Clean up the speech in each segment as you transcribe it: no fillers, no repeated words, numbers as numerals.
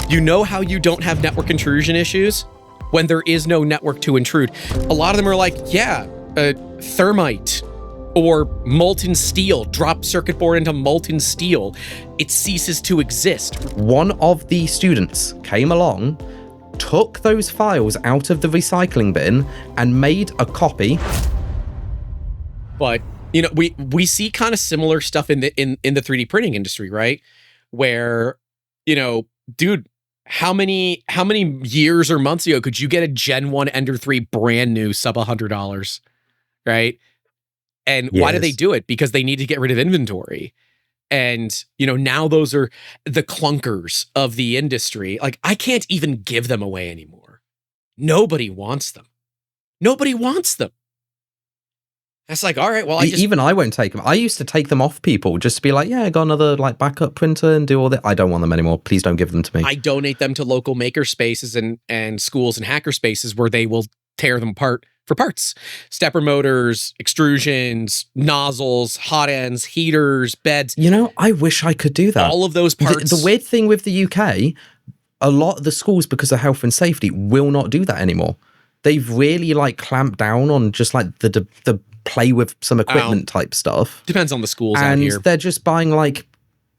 You know how you don't have network intrusion issues? When there is no network to intrude. A lot of them are like, yeah, thermite or molten steel. Drop circuit board into molten steel. It ceases to exist. One of the students came along, took those files out of the recycling bin and made a copy. But, you know, we see kind of similar stuff in the 3D printing industry, right? Where, you know, dude, how many years or months ago could you get a Gen 1 Ender 3 brand new sub $100, right? And why do they do it? Because they need to get rid of inventory. And, you know, now those are the clunkers of the industry. Like, I can't even give them away anymore. Nobody wants them. Nobody wants them. It's like, all right, well, even I won't take them. I used to take them off people just to be like, yeah, I got another like backup printer and do all that. I don't want them anymore. Please don't give them to me. I donate them to local maker spaces and schools and hacker spaces where they will tear them apart for parts. Stepper motors, extrusions, nozzles, hot ends, heaters, beds. You know, I wish I could do that. All of those parts. The weird thing with the UK, a lot of the schools, because of health and safety, will not do that anymore. They've really like clamped down on just like the play with some equipment type stuff. Depends on the schools out here. And they're just buying like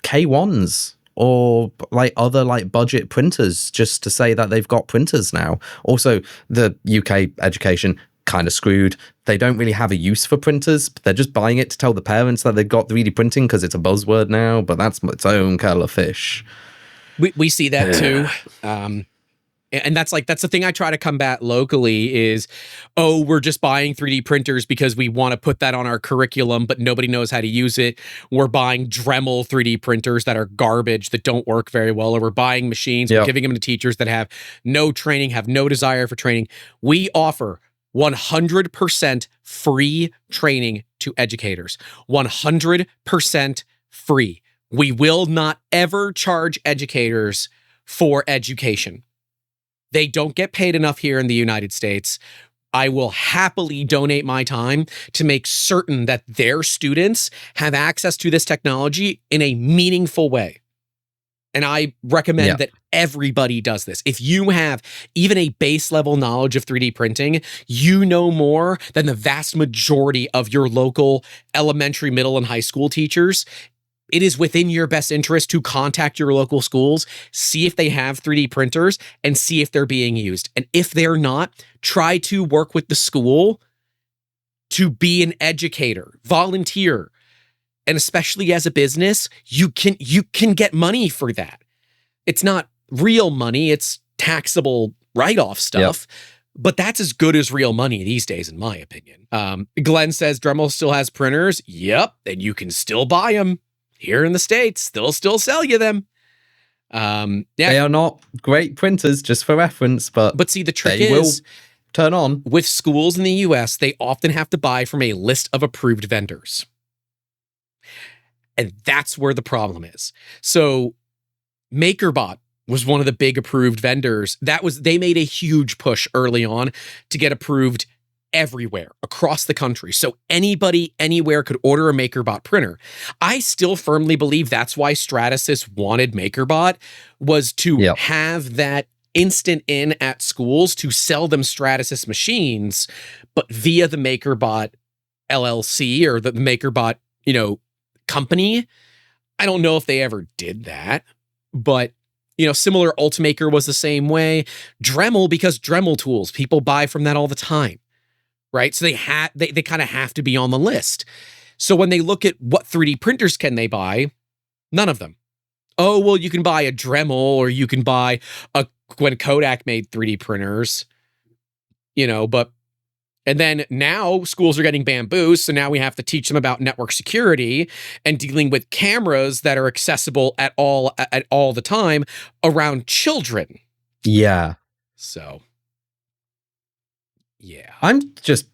K1s or like other like budget printers just to say that they've got printers now. Also, the UK education kind of screwed. They don't really have a use for printers. They're just buying it to tell the parents that they've got 3D printing because it's a buzzword now, but that's its own kettle of fish. We see that too. And that's the thing I try to combat locally is, oh, we're just buying 3D printers because we want to put that on our curriculum, but nobody knows how to use it. We're buying Dremel 3D printers that are garbage, that don't work very well, or we're buying machines, we're giving them to teachers that have no training, have no desire for training. We offer 100% free training to educators. 100% free. We will not ever charge educators for education. They don't get paid enough here in the United States. I will happily donate my time to make certain that their students have access to this technology in a meaningful way. And I recommend that everybody does this. If you have even a base level knowledge of 3D printing, you know more than the vast majority of your local elementary, middle, and high school teachers. It is within your best interest to contact your local schools, see if they have 3D printers, and see if they're being used. And if they're not, try to work with the school to be an educator, volunteer. And especially as a business, you can get money for that. It's not real money, it's taxable write-off stuff. But that's as good as real money these days, in my opinion. Glenn says Dremel still has printers. Yep, and you can still buy them. Here in the States, they'll still sell you them. They are not great printers, just for reference, but see, the trick they is, will turn on. With schools in the US, they often have to buy from a list of approved vendors. And that's where the problem is. So MakerBot was one of the big approved vendors. They made a huge push early on to get approved everywhere across the country. So anybody anywhere could order a MakerBot printer. I still firmly believe that's why Stratasys wanted MakerBot, was to have that instant in at schools to sell them Stratasys machines, but via the MakerBot LLC or the MakerBot, company. I don't know if they ever did that, but similar Ultimaker was the same way. Dremel, because Dremel tools, people buy from that all the time. Right? So they kind of have to be on the list. So when they look at what 3D printers can they buy, none of them. Oh, well, you can buy a Dremel, or you can buy when Kodak made 3D printers, and then now schools are getting Bambu. So now we have to teach them about network security and dealing with cameras that are accessible at all the time around children. Yeah. So. Yeah. I'm just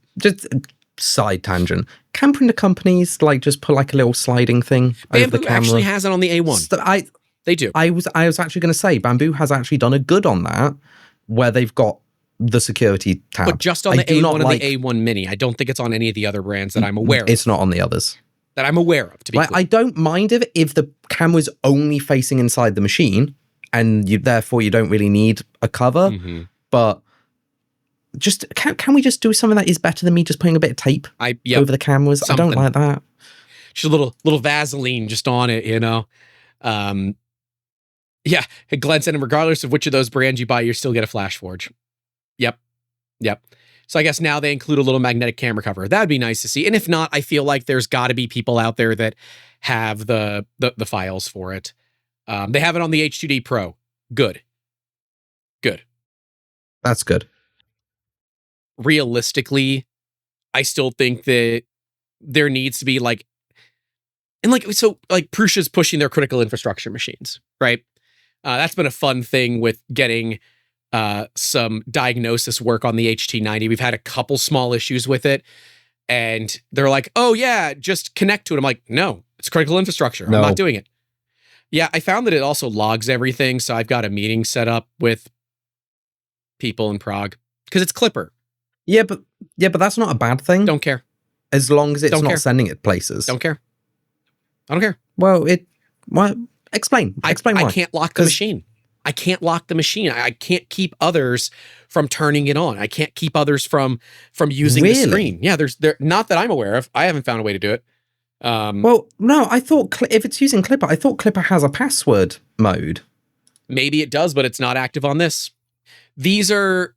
side tangent. Can printer companies just put a little sliding thing over the Bambu camera? actually has it on the A1. They do. I was actually going to say Bambu has actually done a good on that, where they've got the security tab. But just on the A1 and the A1 Mini. I don't think it's on any of the other brands that I'm aware of. It's not on the others. That I'm aware of, to be clear. I don't mind if the camera's only facing inside the machine. and therefore you don't really need a cover. Mm-hmm. But just can we just do something that is better than me just putting a bit of tape over the cameras? Something. I don't like that. Just a little Vaseline just on it, Yeah, Glenn said, regardless of which of those brands you buy, you still get a flash forge. Yep. So I guess now they include a little magnetic camera cover. That'd be nice to see. And if not, I feel like there's got to be people out there that have the files for it. They have it on the H2D Pro. Good. That's good. Realistically, I still think that there needs to be Prusa's pushing their critical infrastructure machines, right? That's been a fun thing with getting some diagnosis work on the HT90. We've had a couple small issues with it, and they're like, oh yeah, just connect to it. I'm like, no, it's critical infrastructure. I'm not doing it. Yeah, I found that it also logs everything, so I've got a meeting set up with people in Prague because it's Clipper. Yeah, but that's not a bad thing. Don't care. As long as it's not sending it places. Don't care. I don't care. Well, explain why. I can't lock the machine. I can't lock the machine. I can't keep others from turning it on. I can't keep others from using the screen. Yeah, there not that I'm aware of. I haven't found a way to do it. Well, no, I thought if it's using Clipper, I thought Clipper has a password mode. Maybe it does, but it's not active on this. These are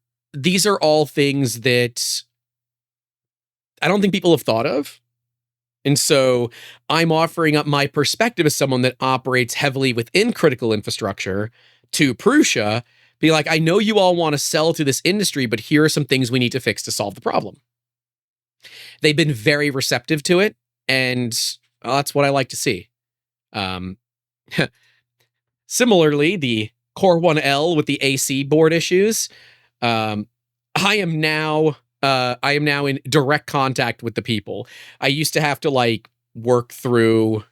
all things that I don't think people have thought of. And so I'm offering up my perspective as someone that operates heavily within critical infrastructure to Prusa, be like, I know you all want to sell to this industry, but here are some things we need to fix to solve the problem. They've been very receptive to it, and that's what I like to see. Similarly, the Core 1L with the AC board issues, I am now in direct contact with the people. I used to have to work through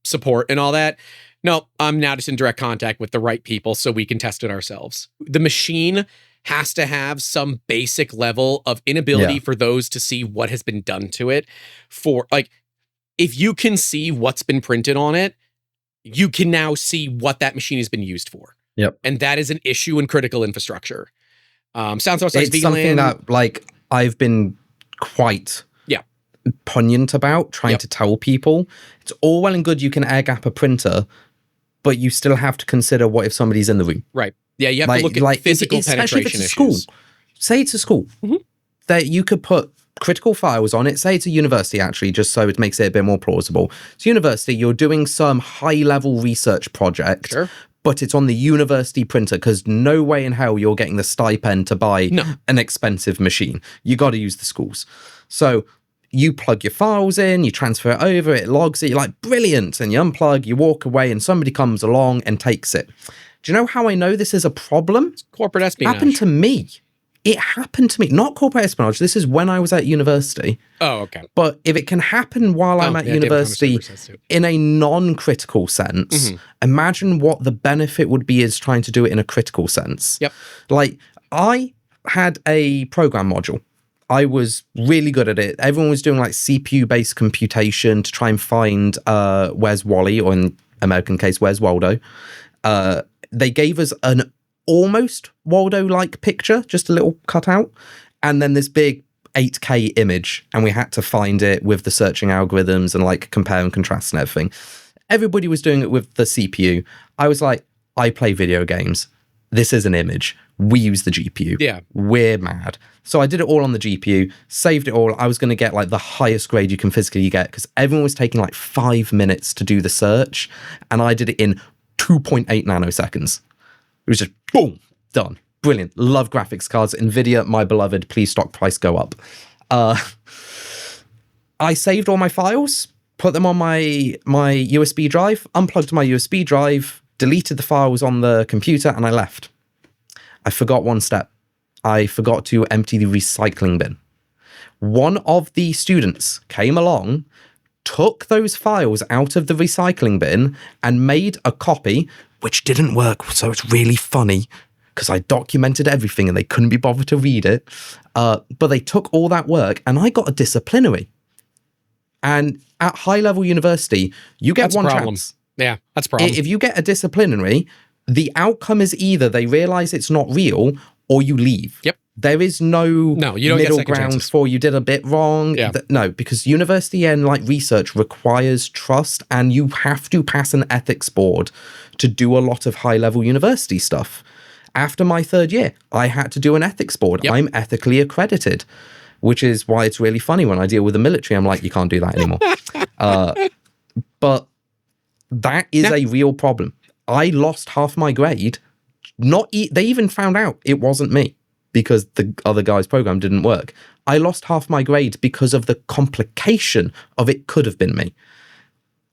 support and all that. No, I'm now just in direct contact with the right people so we can test it ourselves. The machine has to have some basic level of inability for those to see what has been done to it. If you can see what's been printed on it, you can now see what that machine has been used for. Yep. And that is an issue in critical infrastructure. Sounds it's something that I've been quite poignant about trying to tell people. It's all well and good you can air gap a printer, but you still have to consider what if somebody's in the room. Right. Yeah, you have to look at physical penetration issues. School. Say it's a school. Mm-hmm. That you could put critical files on it. Say it's a university, actually, just so it makes it a bit more plausible. It's university, you're doing some high-level research project, but it's on the university printer because no way in hell you're getting the stipend to buy an expensive machine. You got to use the schools. So you plug your files in, you transfer it over, it logs it, you're like, brilliant, and you unplug, you walk away, and somebody comes along and takes it. Do you know how I know this is a problem? It's corporate espionage. It happened to me. It happened to me. Not corporate espionage. This is when I was at university. Oh, okay. But if it can happen while I'm at university in a non-critical sense, imagine what the benefit would be is trying to do it in a critical sense. Yep. I had a program module. I was really good at it. Everyone was doing CPU-based computation to try and find Where's Wally, or in American case, Where's Waldo. They gave us an almost Waldo-like picture, just a little cutout, and then this big 8K image, and we had to find it with the searching algorithms and compare and contrast and everything. Everybody was doing it with the CPU. I was like, I play video games. This is an image. We use the GPU. Yeah. We're mad. So I did it all on the GPU, saved it all. I was going to get the highest grade you can physically get because everyone was taking 5 minutes to do the search, and I did it in 2.8 nanoseconds. It was just boom, done. Brilliant. Love graphics cards. NVIDIA, my beloved, please stock price go up. I saved all my files, put them on my USB drive, unplugged my USB drive, deleted the files on the computer, and I left. I forgot one step. I forgot to empty the recycling bin. One of the students came along, took those files out of the recycling bin, and made a copy, which didn't work, so it's really funny, because I documented everything and they couldn't be bothered to read it. But they took all that work, and I got a disciplinary. And at high-level university, you get one chance. Yeah, that's a problem. If you get a disciplinary, the outcome is either they realize it's not real or you leave. Yep. There is no You don't get middle second ground chances. for you did a bit wrong. Yeah. No, because university and like research requires trust, and you have to pass an ethics board to do a lot of high level university stuff. After my third year, I had to do an ethics board. Yep. I'm ethically accredited, which is why it's really funny when I deal with the military. I'm like, you can't do that anymore. But that is a real problem. I lost half my grade. They even found out it wasn't me because the other guy's program didn't work. I lost half my grade because of the complication of it could have been me.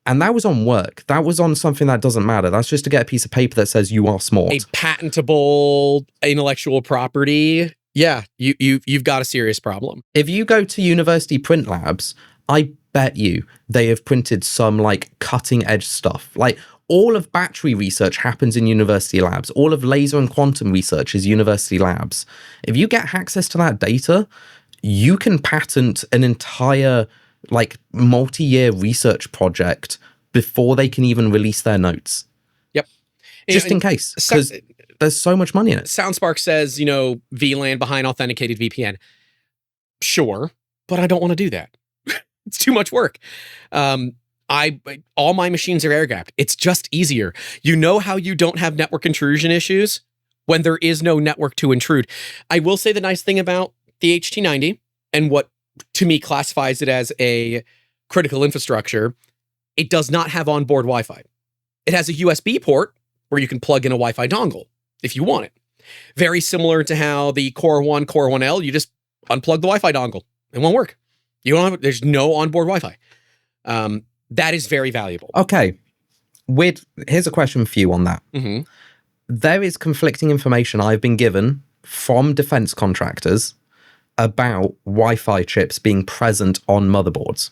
And that was on work. That was on something that doesn't matter. That's just to get a piece of paper that says you are smart. A patentable intellectual property. Yeah, you've got a serious problem. If you go to university print labs, I bet you they have printed some like cutting edge stuff. Like all of battery research happens in university labs. All of laser and quantum research is university labs. If you get access to that data, you can patent an entire like multi-year research project before they can even release their notes. Yep. Just in case, because there's so much money in it. SoundSpark says, VLAN behind authenticated VPN. Sure, but I don't want to do that. It's too much work. All my machines are air-gapped. It's just easier. You know how you don't have network intrusion issues? When there is no network to intrude. I will say the nice thing about the HT90 and what to me classifies it as a critical infrastructure, it does not have onboard Wi-Fi. It has a USB port where you can plug in a Wi-Fi dongle if you want it. Very similar to how the Core 1, Core 1L, you just unplug the Wi-Fi dongle. It won't work. There's no onboard Wi-Fi. That is very valuable. Okay. Here's a question for you on that. Mm-hmm. There is conflicting information I've been given from defense contractors about Wi-Fi chips being present on motherboards.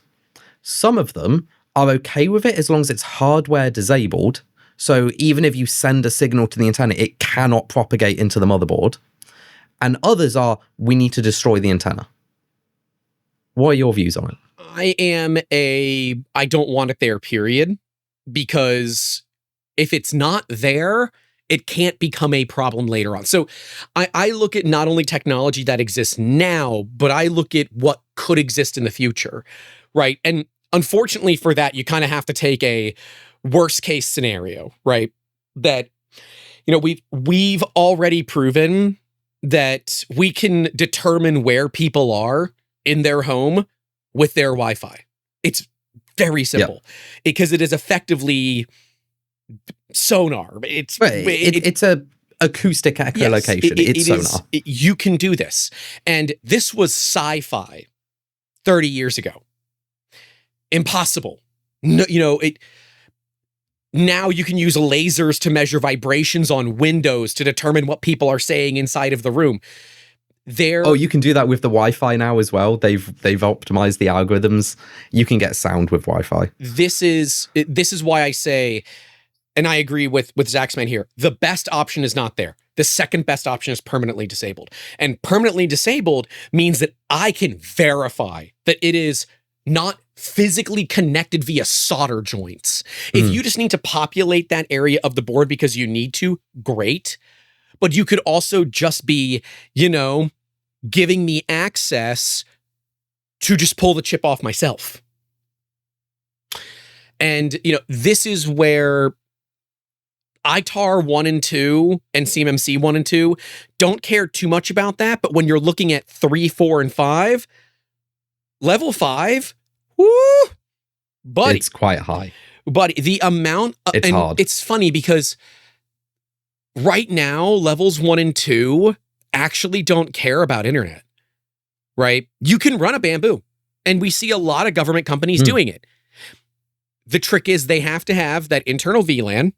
Some of them are okay with it as long as it's hardware disabled. So even if you send a signal to the antenna, it cannot propagate into the motherboard. And others are, we need to destroy the antenna. What are your views on it? I don't want it there, period. Because if it's not there, it can't become a problem later on. So I look at not only technology that exists now, but I look at what could exist in the future, right? And unfortunately for that, you kind of have to take a worst case scenario, right? That, we've already proven that we can determine where people are in their home with their Wi-Fi. It's very simple because it is effectively sonar. It's a acoustic echolocation. It's sonar. You can do this. And this was sci-fi 30 years ago. Impossible. No, now you can use lasers to measure vibrations on windows to determine what people are saying inside of the room. You can do that with the Wi-Fi now as well. They've optimized the algorithms. You can get sound with Wi-Fi. This is why I say, and I agree with Zaxman here, the best option is not there. The second best option is permanently disabled. And permanently disabled means that I can verify that it is not physically connected via solder joints. If you just need to populate that area of the board because you need to, great. But you could also just be, giving me access to just pull the chip off myself. And, this is where ITAR 1 and 2 and CMMC 1 and 2 don't care too much about that. But when you're looking at 3, 4, and 5, level 5, whoo, buddy. It's quite high. Buddy, the amount... It's hard. It's funny because right now, levels 1 and 2 actually don't care about internet, right? You can run a Bambu, and we see a lot of government companies doing it. The trick is they have to have that internal VLAN,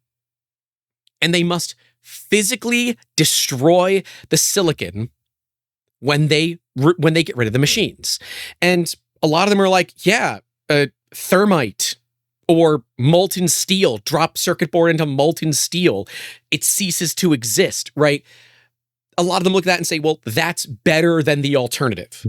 and they must physically destroy the silicon when they get rid of the machines. And a lot of them are like, thermite or molten steel, drop circuit board into molten steel. It ceases to exist, right? A lot of them look at that and say, well, that's better than the alternative,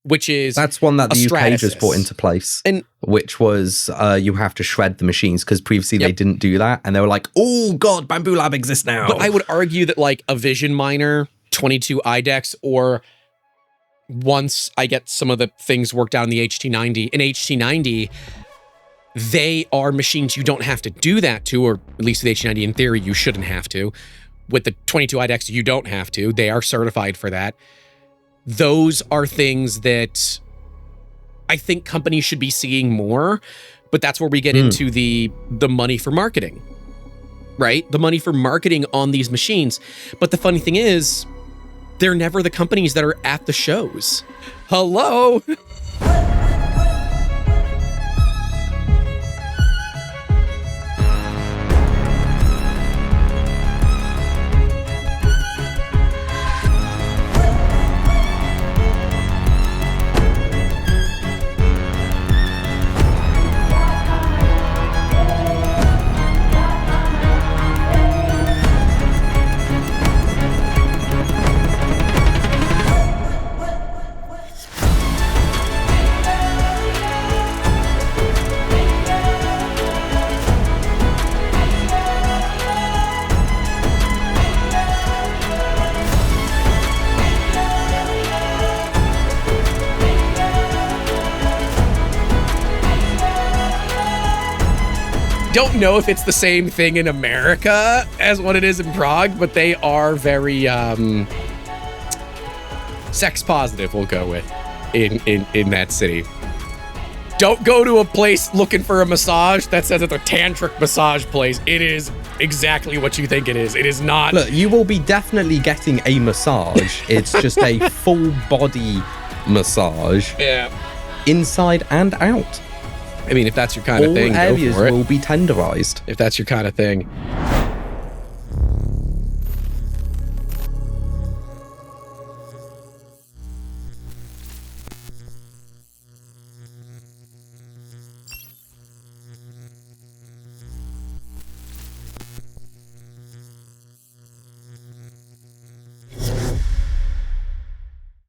which is that's one that the UK just Stratasys. brought into place, And which was you have to shred the machines because previously they didn't do that, and they were like, "Oh God, Bambu Lab exists now." But I would argue that like a Vision Miner, 22 IDEX, or once I get some of the things worked out in the HT90, an HT90, they are machines you don't have to do that to, or at least with HT90 in theory, you shouldn't have to. With the 22 IDEX, you don't have to. They are certified for that. Those are things that I think companies should be seeing more, but that's where we get into the money for marketing, right? The money for marketing on these machines. But the funny thing is, they're never the companies that are at the shows. Hello? Don't know if it's the same thing in America as what it is in Prague, but they are very sex positive, we'll go with, in that city. Don't go to a place looking for a massage that says it's a tantric massage place. It is exactly what you think it is. It is not. Look, you will be definitely getting a massage. It's just a full body massage. Yeah. Inside and out. I mean, if that's your kind of thing, all areas go for it. will be tenderized. If that's your kind of thing.